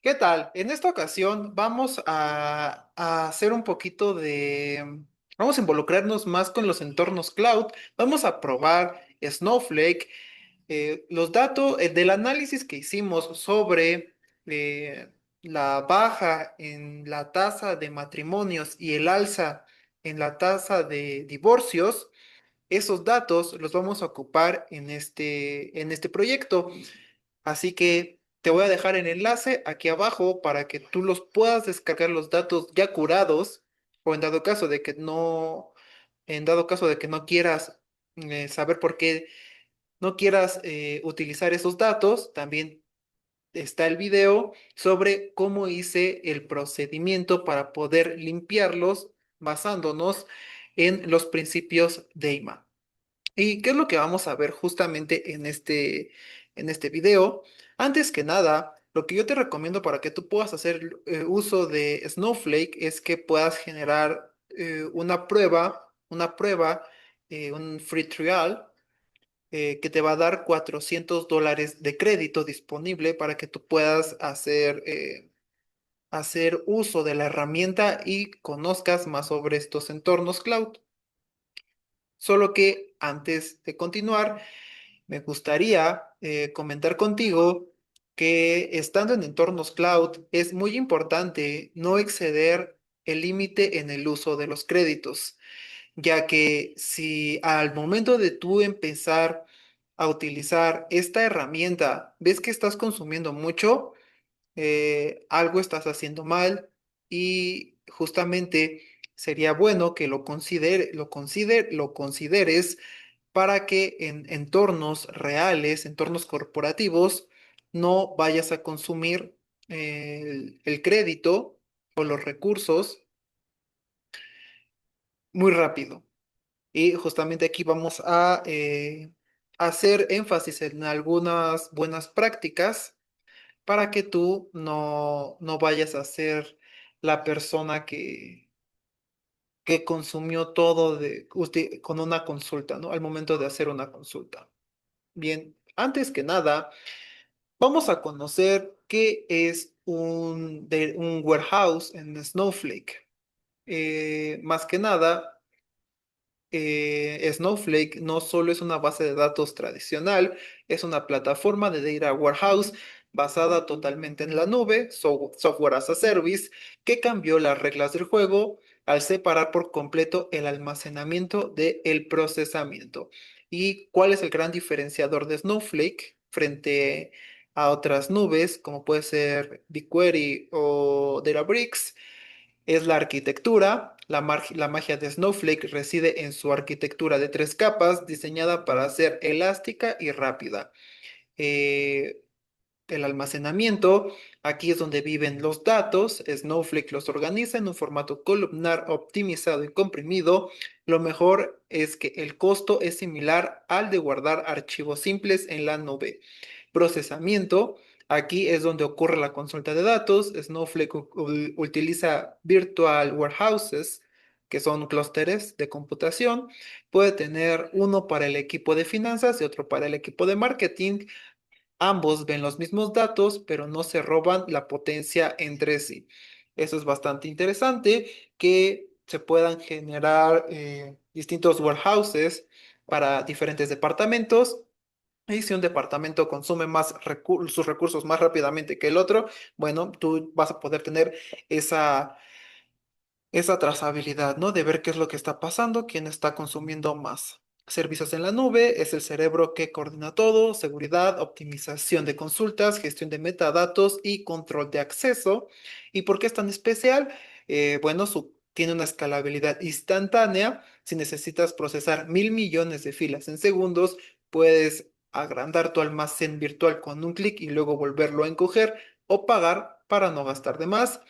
¿Qué tal? En esta ocasión vamos a hacer un poquito de... Vamos a involucrarnos más con los entornos cloud. Vamos a probar Snowflake. Los datos del análisis que hicimos sobre eh, la baja en la tasa de matrimonios y el alza en la tasa de divorcios. Esos datos los vamos a ocupar en este proyecto. Así que te voy a dejar el enlace aquí abajo para que tú los puedas descargar los datos ya curados o en dado caso de que no quieras saber por qué no quieras utilizar esos datos, también está el video sobre cómo hice el procedimiento para poder limpiarlos basándonos en los principios de IMA. ¿Y qué es lo que vamos a ver justamente en este video? Antes que nada, lo que yo te recomiendo para que tú puedas hacer uso de Snowflake es que puedas generar un free trial que te va a dar $400 de crédito disponible para que tú puedas hacer uso de la herramienta y conozcas más sobre estos entornos cloud. Solo que antes de continuar, me gustaría comentar contigo que estando en entornos cloud es muy importante no exceder el límite en el uso de los créditos, ya que si al momento de tú empezar a utilizar esta herramienta ves que estás consumiendo mucho, algo estás haciendo mal y justamente sería bueno que lo consideres para que en entornos reales, entornos corporativos, no vayas a consumir el crédito o los recursos muy rápido. Y justamente aquí vamos a hacer énfasis en algunas buenas prácticas para que tú no vayas a ser la persona que consumió todo con una consulta, ¿no? Al momento de hacer una consulta. Bien, antes que nada, vamos a conocer qué es un warehouse en Snowflake. Más que nada, Snowflake no solo es una base de datos tradicional, es una plataforma de data warehouse basada totalmente en la nube, software as a service, que cambió las reglas del juego al separar por completo el almacenamiento del procesamiento. ¿Y cuál es el gran diferenciador de Snowflake frente a otras nubes, como puede ser BigQuery o Databricks? Es la arquitectura. La magia de Snowflake reside en su arquitectura de tres capas, diseñada para ser elástica y rápida. Eh, el almacenamiento, aquí es donde viven los datos. Snowflake los organiza en un formato columnar optimizado y comprimido. Lo mejor es que el costo es similar al de guardar archivos simples en la nube. Procesamiento, aquí es donde ocurre la consulta de datos. Snowflake utiliza virtual warehouses, que son clústeres de computación. Puede tener uno para el equipo de finanzas y otro para el equipo de marketing. Ambos ven los mismos datos, pero no se roban la potencia entre sí. Eso es bastante interesante, que se puedan generar distintos warehouses para diferentes departamentos. Y si un departamento consume sus recursos más rápidamente que el otro, bueno, tú vas a poder tener esa esa trazabilidad, ¿no? De ver qué es lo que está pasando, quién está consumiendo más. Servicios en la nube es el cerebro que coordina todo: seguridad, optimización de consultas, gestión de metadatos y control de acceso. ¿Y por qué es tan especial? Bueno, tiene una escalabilidad instantánea. Si necesitas procesar 1.000 millones de filas en segundos, puedes agrandar tu almacén virtual con un clic y luego volverlo a encoger o pagar para no gastar de más.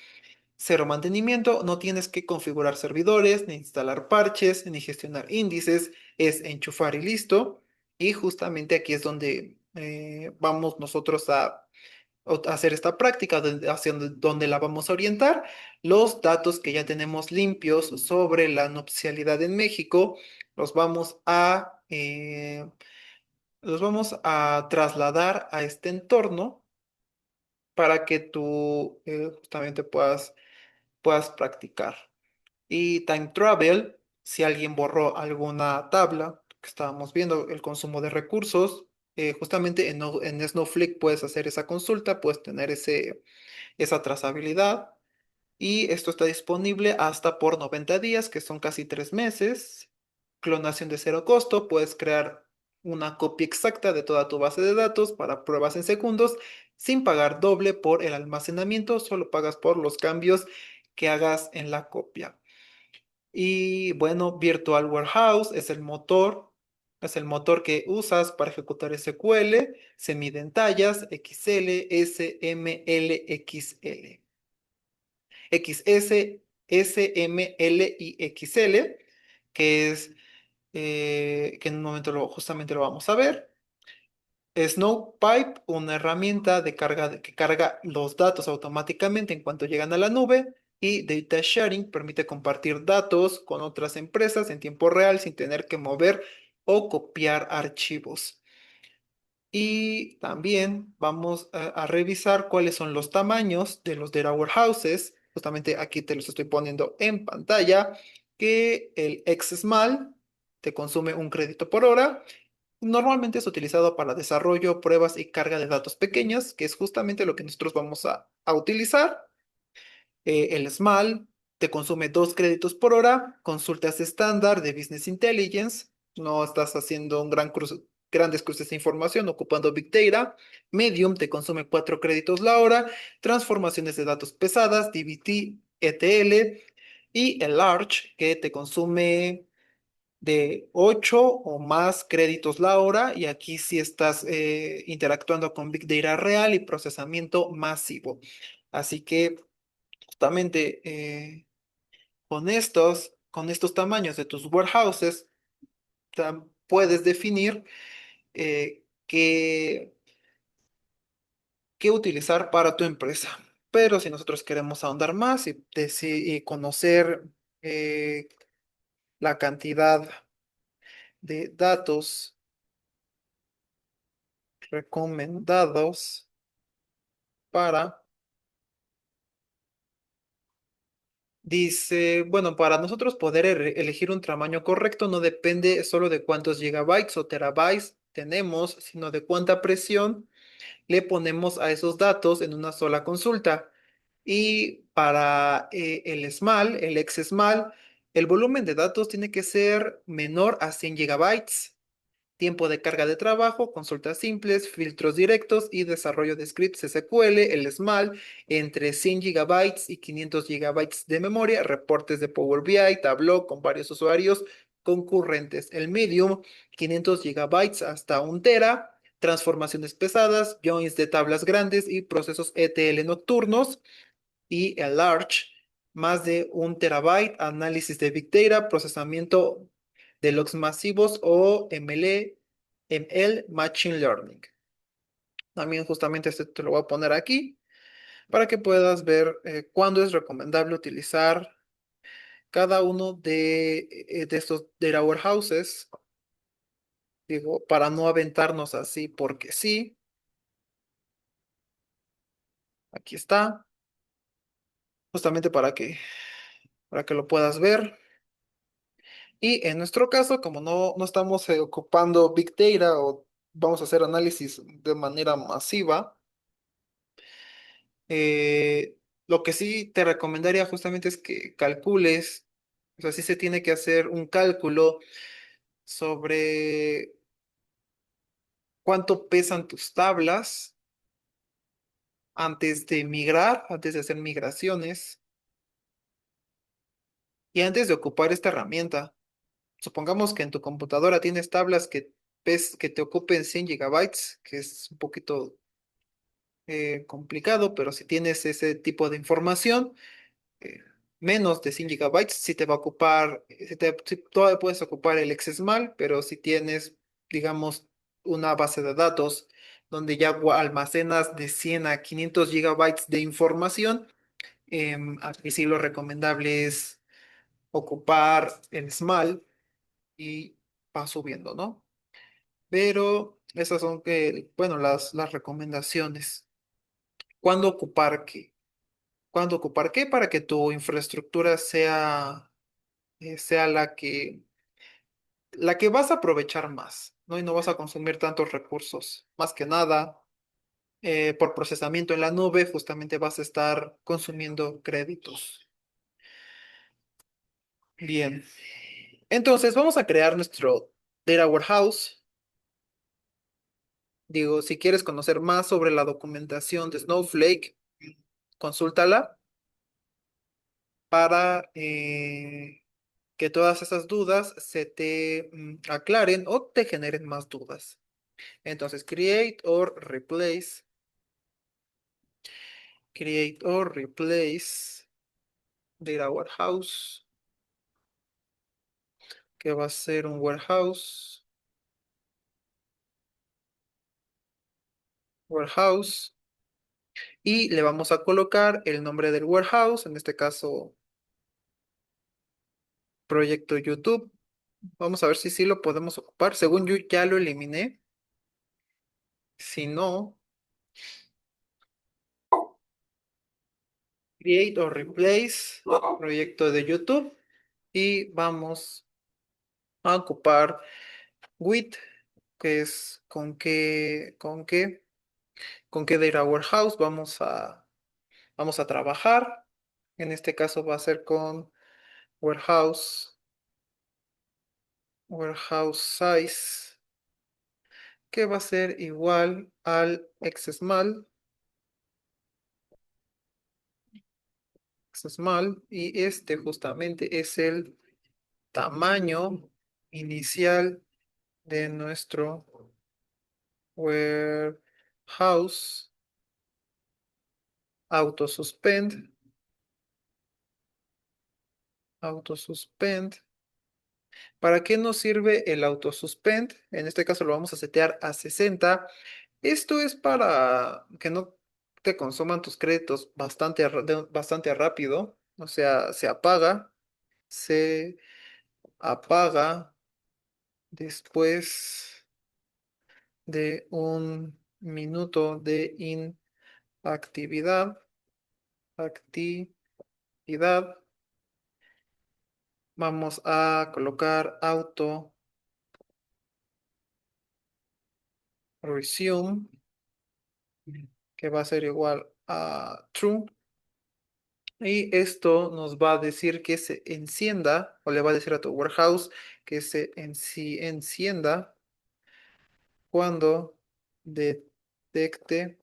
Cero mantenimiento, no tienes que configurar servidores, ni instalar parches, ni gestionar índices, es enchufar y listo. Y justamente aquí es donde vamos nosotros a hacer esta práctica, hacia donde la vamos a orientar. Los datos que ya tenemos limpios sobre la nupcialidad en México, los vamos los vamos a trasladar a este entorno para que tú justamente puedas practicar. Y Time Travel, si alguien borró alguna tabla, que estábamos viendo el consumo de recursos, justamente en Snowflake puedes hacer esa consulta, puedes tener esa trazabilidad. Y esto está disponible hasta por 90 días, que son casi 3 meses. Clonación de cero costo, puedes crear una copia exacta de toda tu base de datos para pruebas en segundos sin pagar doble por el almacenamiento, solo pagas por los cambios que hagas en la copia. Y bueno, Virtual Warehouse es el motor que usas para ejecutar SQL, se mide en tallas XL, S, M, L, XL. XS, S, M, L y XL, que es que en un momento justamente lo vamos a ver. Snowpipe, una herramienta de carga que carga los datos automáticamente en cuanto llegan a la nube. Y Data Sharing permite compartir datos con otras empresas en tiempo real sin tener que mover o copiar archivos. Y también vamos a revisar cuáles son los tamaños de los data warehouses. Justamente aquí te los estoy poniendo en pantalla, que el XSMAL te consume un crédito por hora. Normalmente es utilizado para desarrollo, pruebas y carga de datos pequeñas, que es justamente lo que nosotros vamos a utilizar. El SMAL te consume 2 créditos por hora, consultas estándar de Business Intelligence, no estás haciendo grandes cruces de información ocupando Big Data. Medium te consume 4 créditos la hora, transformaciones de datos pesadas, DBT, ETL. Y el Large, que te consume de 8 o más créditos la hora, y aquí sí estás interactuando con Big Data real y procesamiento masivo. Así que justamente con estos tamaños de tus warehouses, puedes definir qué utilizar para tu empresa. Pero si nosotros queremos ahondar más y conocer eh, la cantidad de datos recomendados para, dice, bueno, para nosotros poder elegir un tamaño correcto no depende solo de cuántos gigabytes o terabytes tenemos, sino de cuánta presión le ponemos a esos datos en una sola consulta. Y para el SMAL, el XSMAL, el volumen de datos tiene que ser menor a 100 gigabytes. Tiempo de carga de trabajo, consultas simples, filtros directos y desarrollo de scripts SQL, el SMAL, entre 100 gigabytes y 500 gigabytes de memoria, reportes de Power BI, Tableau con varios usuarios concurrentes. El Medium, 500 gigabytes hasta 1 tera, transformaciones pesadas, joins de tablas grandes y procesos ETL nocturnos. Y el Large, más de 1 terabyte, análisis de Big Data, procesamiento de logs masivos o ML Machine Learning. También justamente este te lo voy a poner aquí para que puedas ver cuándo es recomendable utilizar cada uno de estos data warehouses. Digo, para no aventarnos así porque sí. Aquí está, justamente para que lo puedas ver. Y en nuestro caso, como no estamos ocupando Big Data o vamos a hacer análisis de manera masiva, lo que sí te recomendaría justamente es que calcules, o sea, sí se tiene que hacer un cálculo sobre cuánto pesan tus tablas antes de migrar, antes de hacer migraciones y antes de ocupar esta herramienta. Supongamos que en tu computadora tienes tablas que te ocupen 100 gigabytes, que es un poquito complicado, pero si tienes ese tipo de información, eh, menos de 100 gigabytes, si te va a ocupar, si todavía puedes ocupar el XSMAL, pero si tienes, digamos, una base de datos donde ya almacenas de 100 a 500 gigabytes de información, aquí sí lo recomendable es ocupar el SMAL y va subiendo, ¿no? Pero esas son bueno, las recomendaciones. ¿Cuándo ocupar qué? ¿Cuándo ocupar qué para que tu infraestructura sea la que vas a aprovechar más, ¿no? Y no vas a consumir tantos recursos. Más que nada, por procesamiento en la nube, justamente vas a estar consumiendo créditos. Bien. Entonces, vamos a crear nuestro Data Warehouse. Digo, si quieres conocer más sobre la documentación de Snowflake, consúltala para que todas esas dudas se te aclaren o te generen más dudas. Entonces, create or replace data warehouse, que va a ser un warehouse, y le vamos a colocar el nombre del warehouse, en este caso, proyecto YouTube. Vamos a ver si sí lo podemos ocupar. Según yo ya lo eliminé. Si no, create or replace proyecto de YouTube y vamos a ocupar with, que es con qué data warehouse vamos a trabajar. En este caso va a ser con warehouse size, que va a ser igual al xsmall, y este justamente es el tamaño inicial de nuestro warehouse. Autosuspend. ¿Para qué nos sirve el autosuspend? En este caso lo vamos a setear a 60. Esto es para que no te consuman tus créditos bastante rápido. O sea, se apaga después de un minuto de inactividad. Actividad. Vamos a colocar auto resume, que va a ser igual a true. Y esto nos va a decir que se encienda, o le va a decir a tu warehouse que se encienda cuando detecte,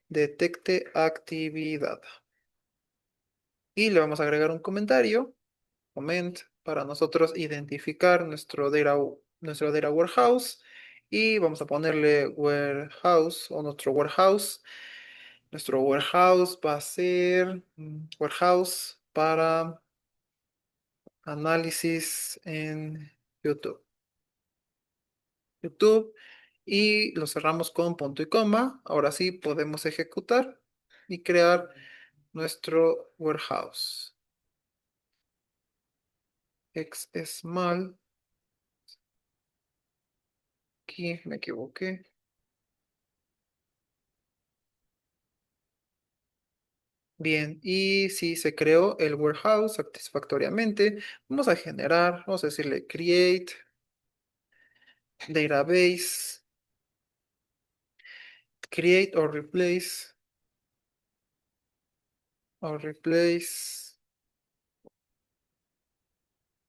detecte actividad. Y le vamos a agregar un comment, para nosotros identificar nuestro data warehouse. Y vamos a ponerle warehouse o nuestro warehouse. Nuestro warehouse va a ser warehouse para análisis en YouTube. YouTube y lo cerramos con punto y coma. Ahora sí podemos ejecutar y crear nuestro warehouse. Xsmall. Aquí me equivoqué. Bien, y si se creó el warehouse satisfactoriamente, vamos a decirle create database, create or replace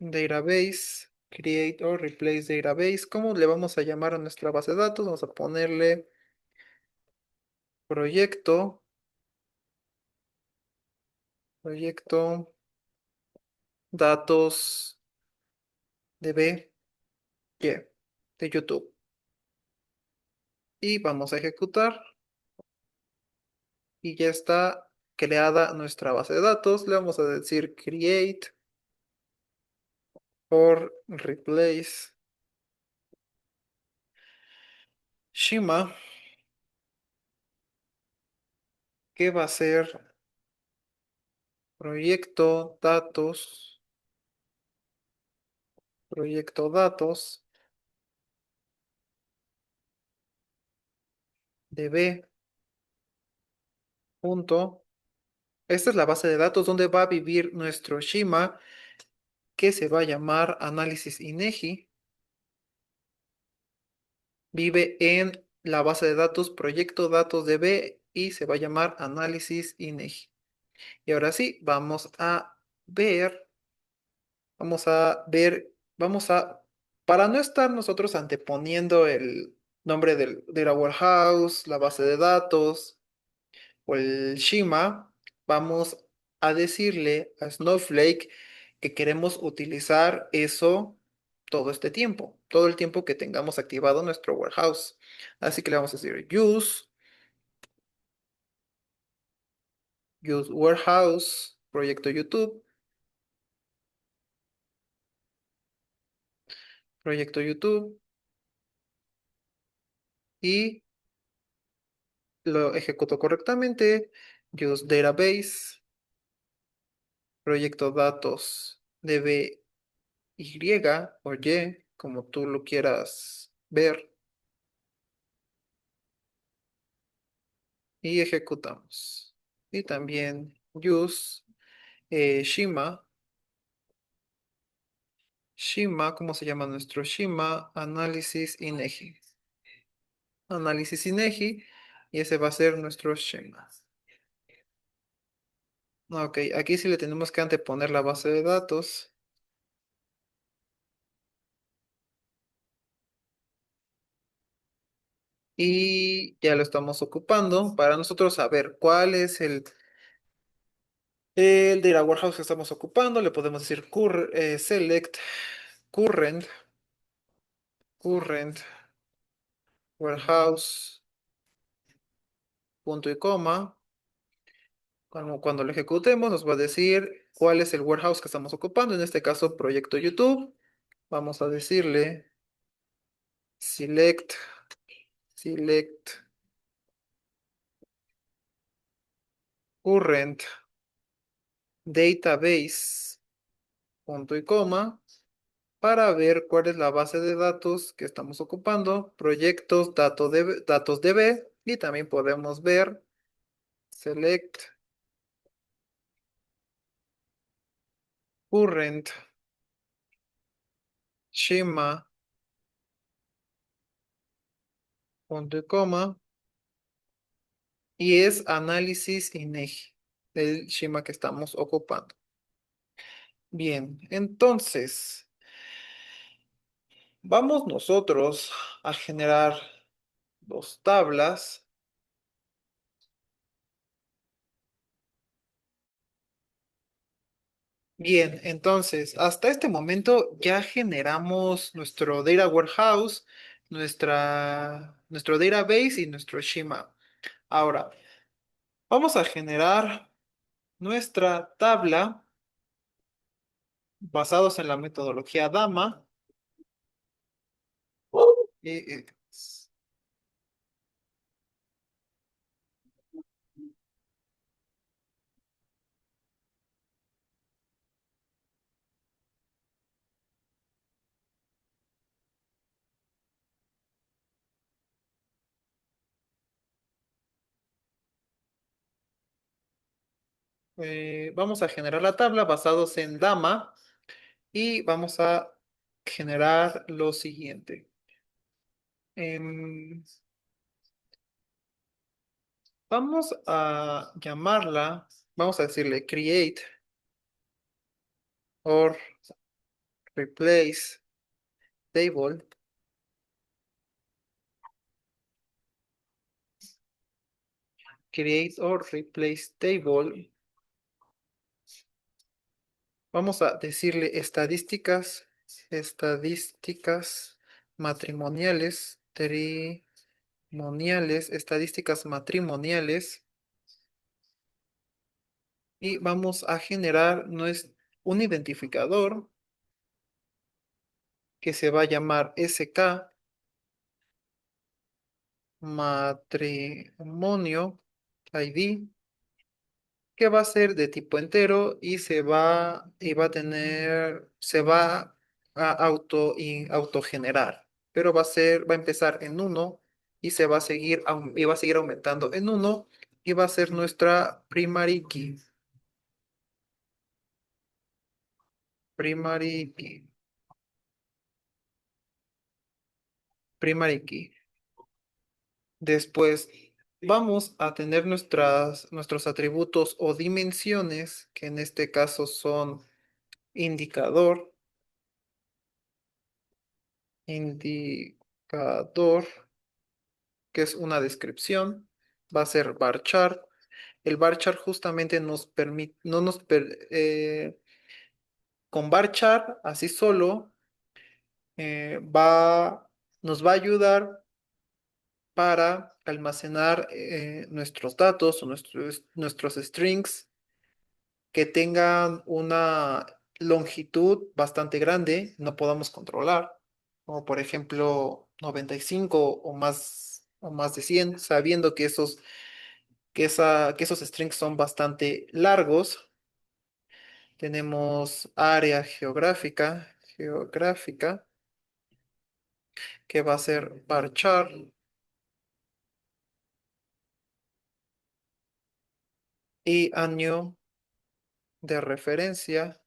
database, create or replace database. ¿Cómo le vamos a llamar a nuestra base de datos? Vamos a ponerle proyecto, proyecto, datos de YouTube. Y vamos a ejecutar y ya está creada nuestra base de datos. Le vamos a decir create or replace Shima, que va a ser proyecto datos de punto. Esta es la base de datos donde va a vivir nuestro Shima, que se va a llamar análisis INEGI. Vive en la base de datos proyecto datos DB y se va a llamar análisis INEGI. Y ahora sí, ver, vamos a, para no estar nosotros anteponiendo el nombre del Data Warehouse, la base de datos o el Shima, vamos a decirle a Snowflake que queremos utilizar eso todo el tiempo que tengamos activado nuestro warehouse. Así que le vamos a decir use warehouse, proyecto YouTube, y lo ejecuto correctamente. Use database, proyecto datos DB o Y, como tú lo quieras ver, y ejecutamos. Y también use Shima, ¿cómo se llama nuestro Shima? Análisis INEGI, y ese va a ser nuestro Shima. Ok, aquí sí le tenemos que anteponer la base de datos. Y ya lo estamos ocupando para nosotros saber cuál es el data warehouse que estamos ocupando. Le podemos decir select current, current warehouse, punto y coma. Cuando lo ejecutemos nos va a decir cuál es el warehouse que estamos ocupando. En este caso, proyecto YouTube. Vamos a decirle select, select current database, punto y coma, para ver cuál es la base de datos que estamos ocupando, proyectos, datos DB, y también podemos ver select current schema, punto y coma, y es análisis INEGI del schema que estamos ocupando. Bien, entonces vamos nosotros a generar dos tablas. Bien, entonces, hasta este momento ya generamos nuestro Data Warehouse, nuestro database y nuestro schema. Ahora, vamos a generar nuestra tabla basados en la metodología DAMA. Y, vamos a generar la tabla basados en DAMA y vamos a generar lo siguiente. Em, Vamos a llamarla, vamos a decirle create or replace table, create or replace table. Vamos a decirle estadísticas estadísticas matrimoniales, y vamos a generar un identificador que se va a llamar SK matrimonio ID, que va a ser de tipo entero y se va a autogenerar, pero va a empezar en uno y y va a seguir aumentando en uno y va a ser nuestra primary key. Primary key. Primary key. Después vamos a tener nuestros atributos o dimensiones, que en este caso son indicador, indicador, que es una descripción, va a ser varchar. El varchar justamente nos permite, no nos con varchar así solo nos va a ayudar para almacenar nuestros datos o nuestros strings que tengan una longitud bastante grande, no podamos controlar, como por ejemplo 95 o más de 100 sabiendo que esos strings son bastante largos. Tenemos área geográfica, que va a ser varchar y año referencia,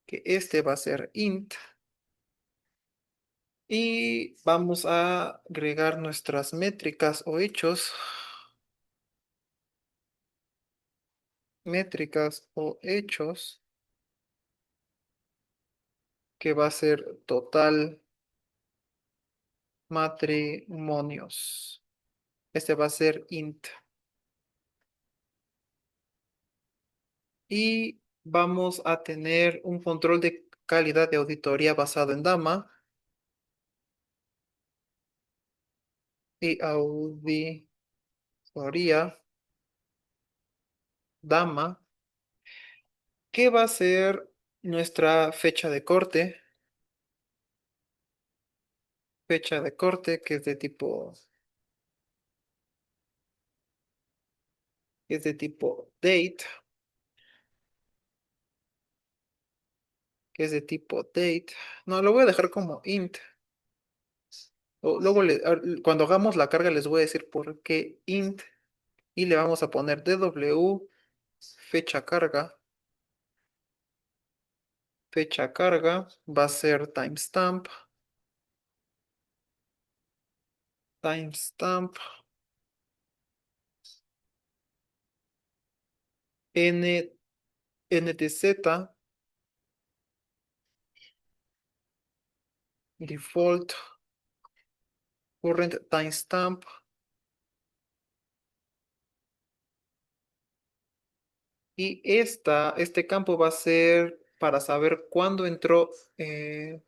que este va a ser int. Y vamos a agregar nuestras métricas o hechos, métricas o hechos, que va a ser total matrimonios. Este va a ser int. Y vamos a tener un control de calidad de auditoría basado en DAMA y auditoría DAMA, que va a ser nuestra fecha de corte que es de tipo date, que es de tipo date. No, lo voy a dejar como int. Luego, cuando hagamos la carga, les voy a decir por qué int. Y le vamos a poner dw fecha carga. Fecha carga va a ser timestamp. Timestamp n, ntz default current timestamp. Y este campo va a ser para saber cuándo entró el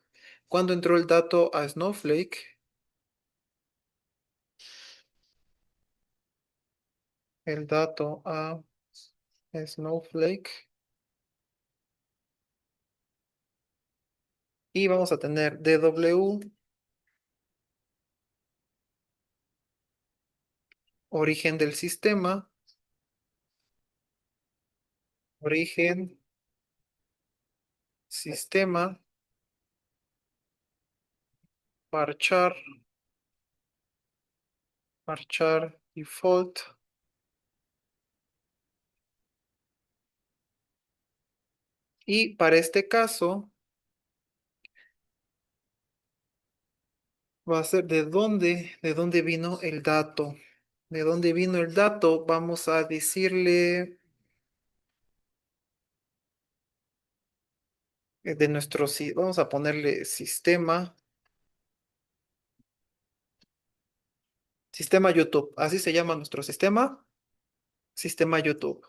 dato a Snowflake. El dato a Snowflake. Y vamos a tener DW, origen del sistema, origen, sistema, parchar, parchar default. Y para este caso va a ser de dónde vino el dato. De dónde vino el dato, vamos a decirle vamos a ponerle sistema YouTube. Así se llama nuestro sistema YouTube.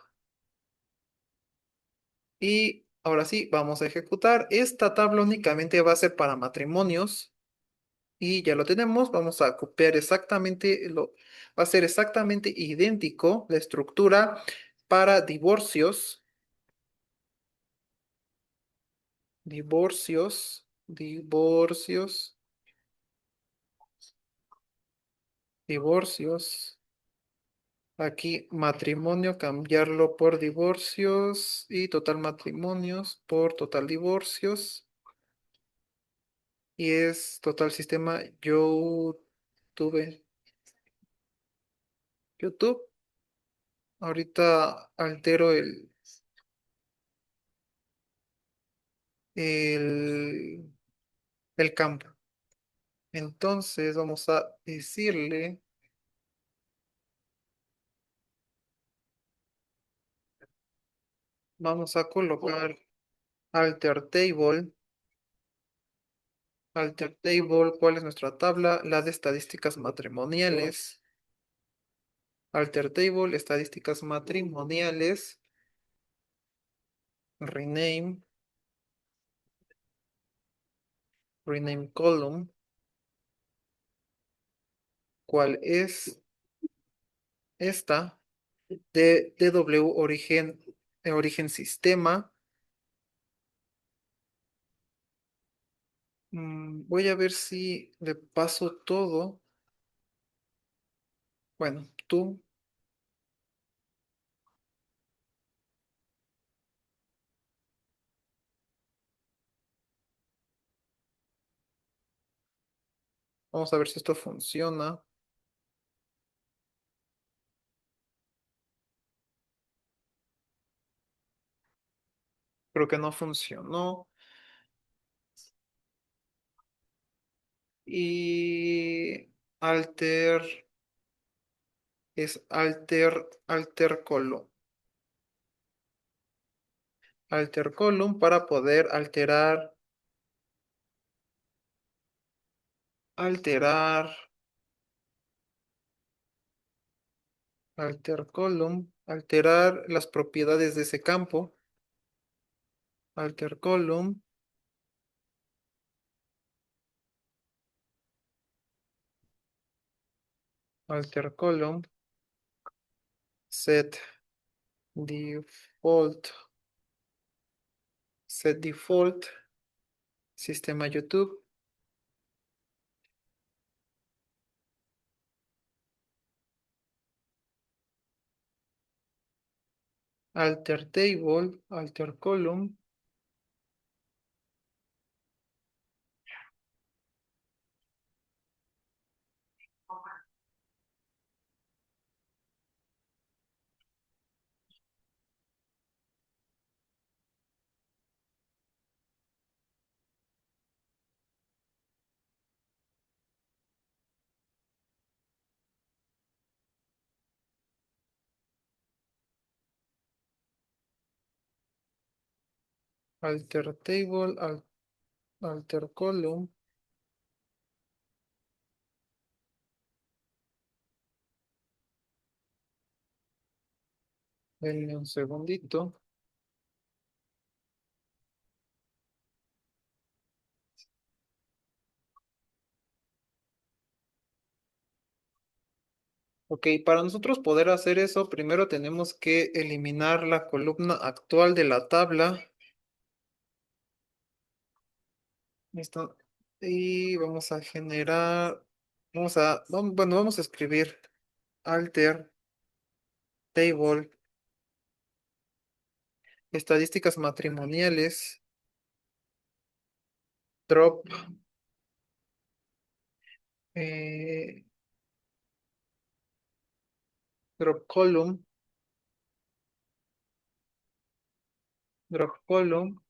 Y ahora sí, vamos a ejecutar. Esta tabla únicamente va a ser para matrimonios. Y ya lo tenemos. Vamos a copiar va a ser exactamente idéntico la estructura para divorcios. Divorcios, divorcios. Aquí matrimonio, cambiarlo por divorcios y total matrimonios por total divorcios. Y es total sistema YouTube. tuve YouTube. Ahorita altero el, el campo. Entonces vamos a decirle, vamos a colocar alter table. Alter table, ¿cuál es nuestra tabla? La de estadísticas matrimoniales. Alter table, estadísticas matrimoniales. Rename, rename column. ¿Cuál es esta? De DW origen, origen sistema. Voy a ver si le paso todo. Bueno, tú, vamos a ver si esto funciona. Creo que no funcionó. Y alter es alter column. Alter column para poder alterar, alter column, alterar las propiedades de ese campo. Alter column, alter column, set default, set default, sistema YouTube, alter table, alter column, alter table, alter column. Denme un segundito. Ok, para nosotros poder hacer eso, primero tenemos que eliminar la columna actual de la tabla. Listo. Y vamos a generar, bueno, vamos a escribir alter table, estadísticas matrimoniales, drop, eh, drop column, drop column.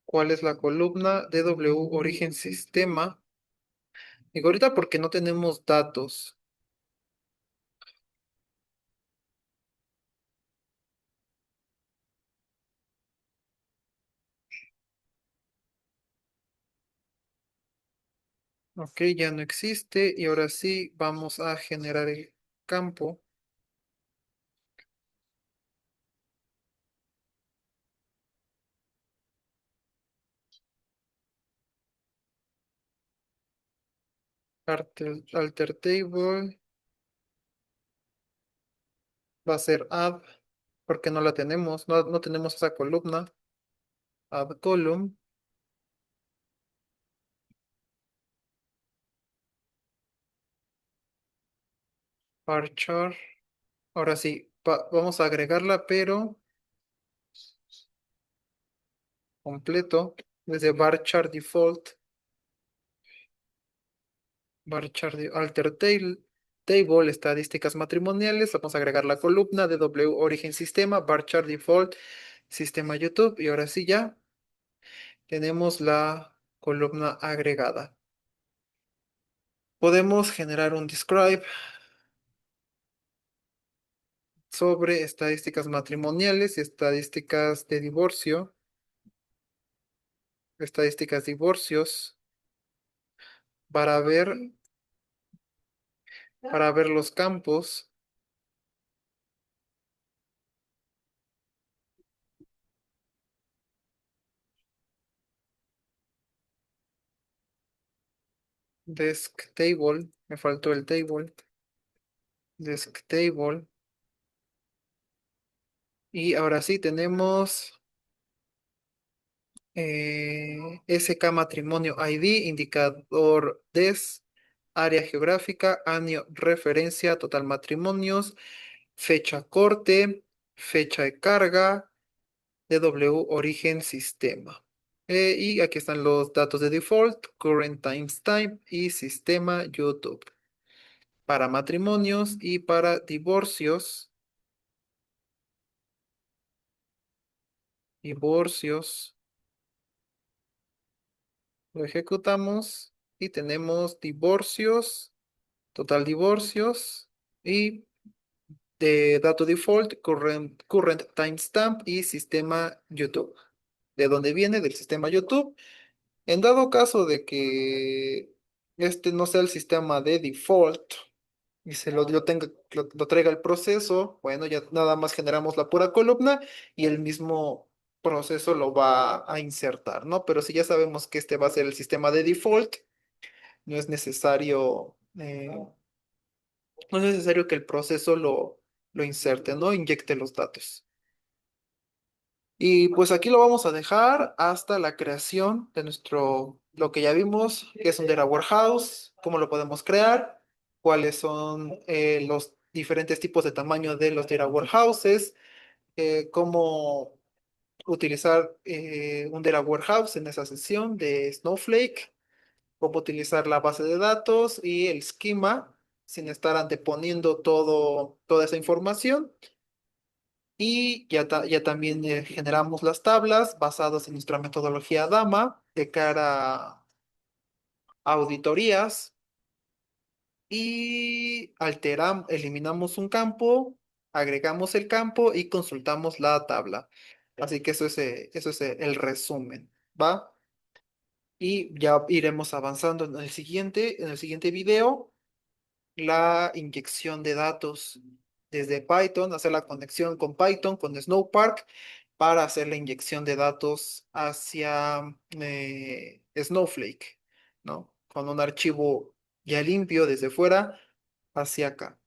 ¿Cuál es la columna? DW origen sistema. Digo ahorita porque no tenemos datos. Ok, ya no existe y ahora sí vamos a generar el campo. Alter table va a ser add porque no la tenemos, no tenemos esa columna. Add column, varchar. Ahora sí, vamos a agregarla, pero completo desde varchar default. Table, estadísticas matrimoniales. Vamos a agregar la columna de W origen sistema, bar chart default, sistema YouTube. Y ahora sí ya tenemos la columna agregada. Podemos generar un describe sobre estadísticas matrimoniales y estadísticas de divorcio, estadísticas divorcios, para ver, para ver los campos. Desk table, me faltó el table, desk table. Y ahora sí tenemos SK matrimonio ID, indicador DES, área geográfica, año referencia, total matrimonios, fecha corte, fecha de carga, DW origen sistema. Y aquí están los datos de default, current timestamp y sistema YouTube. Para matrimonios y para divorcios, divorcios, lo ejecutamos y tenemos divorcios, total divorcios y de dato default, current timestamp y sistema YouTube. ¿De dónde viene? Del sistema YouTube. En dado caso de que este no sea el sistema de default y lo traiga el proceso, bueno, ya nada más generamos la pura columna y el mismo proceso lo va a insertar, ¿no? Pero si ya sabemos que este va a ser el sistema de default, no es necesario, no es necesario que el proceso lo inserte, ¿no? Inyecte los datos. Y pues aquí lo vamos a dejar hasta la creación de lo que ya vimos, que es un data warehouse, cómo lo podemos crear, cuáles son los diferentes tipos de tamaño de los data warehouses, cómo utilizar un data warehouse en esa sesión de Snowflake, cómo utilizar la base de datos y el esquema sin estar anteponiendo toda esa información. Y ya también generamos las tablas basadas en nuestra metodología DAMA de cara a auditorías y eliminamos un campo, agregamos el campo y consultamos la tabla. Así que eso es el resumen, ¿va? Y ya iremos avanzando en el siguiente video, la inyección de datos desde Python, hacer la conexión con Python, con Snowpark, para hacer la inyección de datos hacia Snowflake, ¿no? Con un archivo ya limpio desde fuera hacia acá.